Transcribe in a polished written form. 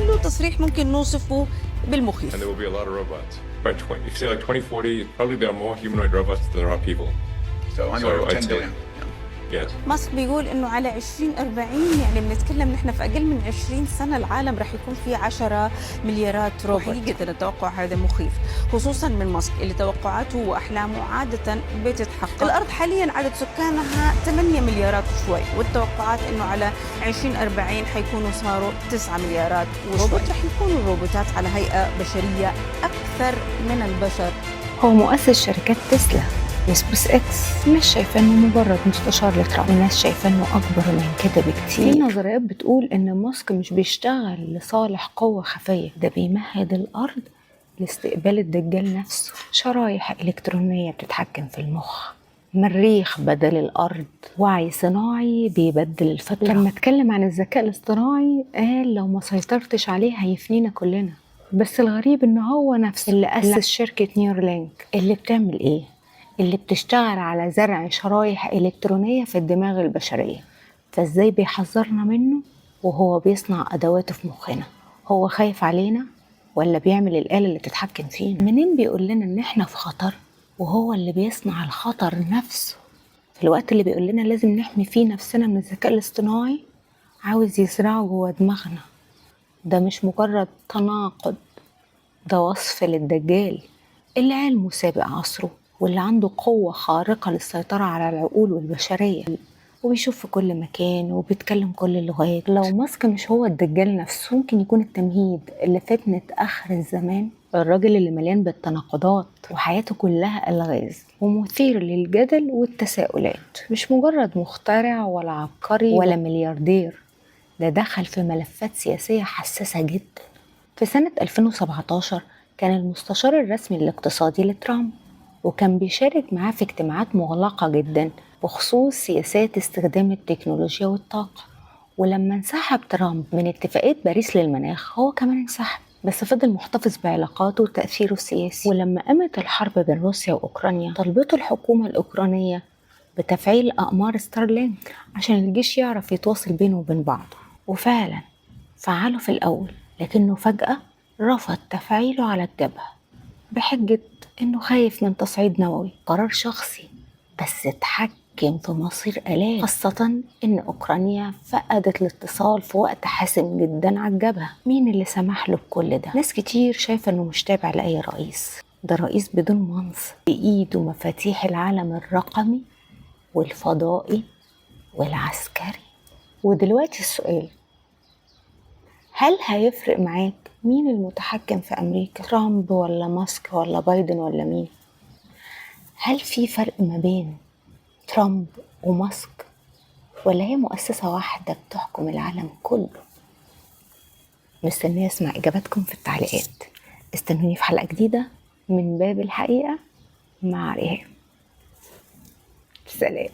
له تصريح ممكن نوصفه بالمخيف. And there will be a lot of robots. By if you say like 2040, probably there are more humanoid robots than there are people. So under 10 billion. Yes. ماسك بيقول انه على 2040 يعني بنتكلم نحن في اقل من 20 سنه العالم رح يكون فيه 10 مليارات روبوت. حقيقه التوقع هذا مخيف، خصوصا من ماسك اللي توقعاته واحلامه عاده بتتحقق. الارض حاليا عدد سكانها 8 مليارات وشوي، والتوقعات انه على 2040 حيكونوا صاروا 9 مليارات وروبوت. رح يكونوا الروبوتات على هيئه بشريه اكثر من البشر. هو مؤسس شركات تسلا وسبيس اكس مش شايفاه انه مجرد مستشار لترامب، الناس شايفاه انه اكبر من كده بكتير. في نظريات بتقول ان ماسك مش بيشتغل لصالح قوة خفية، ده بيمهد الارض لاستقبال الدجال نفسه. شرايح الكترونية بتتحكم في المخ، مريخ بدل الارض، وعي صناعي بيبدل الفطرة. لما اتكلم عن الذكاء الاصطناعي قال لو ما سيطرتش عليه هيفنينا كلنا. بس الغريب ان هو نفسه اللي اسس شركة نيورالينك اللي بتعمل ايه؟ اللي بتشتغل على زرع شرايح إلكترونية في الدماغ البشرية. فازاي بيحذرنا منه وهو بيصنع أدواته في مخنا؟ هو خايف علينا ولا بيعمل الآلة اللي تتحكم فينا؟ منين بيقول لنا إن إحنا في خطر وهو اللي بيصنع الخطر نفسه؟ في الوقت اللي بيقول لنا لازم نحمي فيه نفسنا من الذكاء الاصطناعي عاوز يزرعه جوه دماغنا. ده مش مجرد تناقض، ده وصف للدجال اللي علمه سابق عصره واللي عنده قوة خارقة للسيطرة على العقول والبشرية، وبيشوف في كل مكان وبيتكلم كل اللغات. لو ماسك مش هو الدجال نفسه، ممكن يكون التمهيد اللي فتنة آخر الزمان، الراجل اللي مليان بالتناقضات وحياته كلها ألغاز ومثير للجدل والتساؤلات. مش مجرد مخترع ولا عبقري ولا ملياردير، ده دخل في ملفات سياسية حساسة جدا. في سنة 2017 كان المستشار الرسمي الاقتصادي لترامب، وكان بيشارك معاه في اجتماعات مغلقة جدا بخصوص سياسات استخدام التكنولوجيا والطاقة. ولما انسحب ترامب من اتفاقية باريس للمناخ هو كمان انسحب، بس فضل محتفظ بعلاقاته وتأثيره السياسي. ولما قامت الحرب بين روسيا وأوكرانيا طلبته الحكومة الأوكرانية بتفعيل أقمار ستارلينك عشان الجيش يعرف يتواصل بينه وبين بعضه، وفعلا فعله في الأول، لكنه فجأة رفض تفعيله على الجبهة بحجة إنه خايف من تصعيد نووي. قرار شخصي بس اتحكم في مصير آلاف، خاصة إن أوكرانيا فقدت الاتصال في وقت حاسم جدا على الجبهة. مين اللي سمح له بكل ده؟ ناس كتير شايفة إنه مش تابع لأي رئيس، ده رئيس بدون منصب بإيده مفاتيح العالم الرقمي والفضائي والعسكري. ودلوقتي السؤال، هل هيفرق معاك مين المتحكم في أمريكا؟ ترامب ولا ماسك ولا بايدن ولا مين؟ هل في فرق ما بين ترامب وماسك ولا هي مؤسسة واحدة بتحكم العالم كله؟ مستنية أسمع إجاباتكم في التعليقات. استنوني في حلقة جديدة من باب الحقيقة مع ريهام. سلام.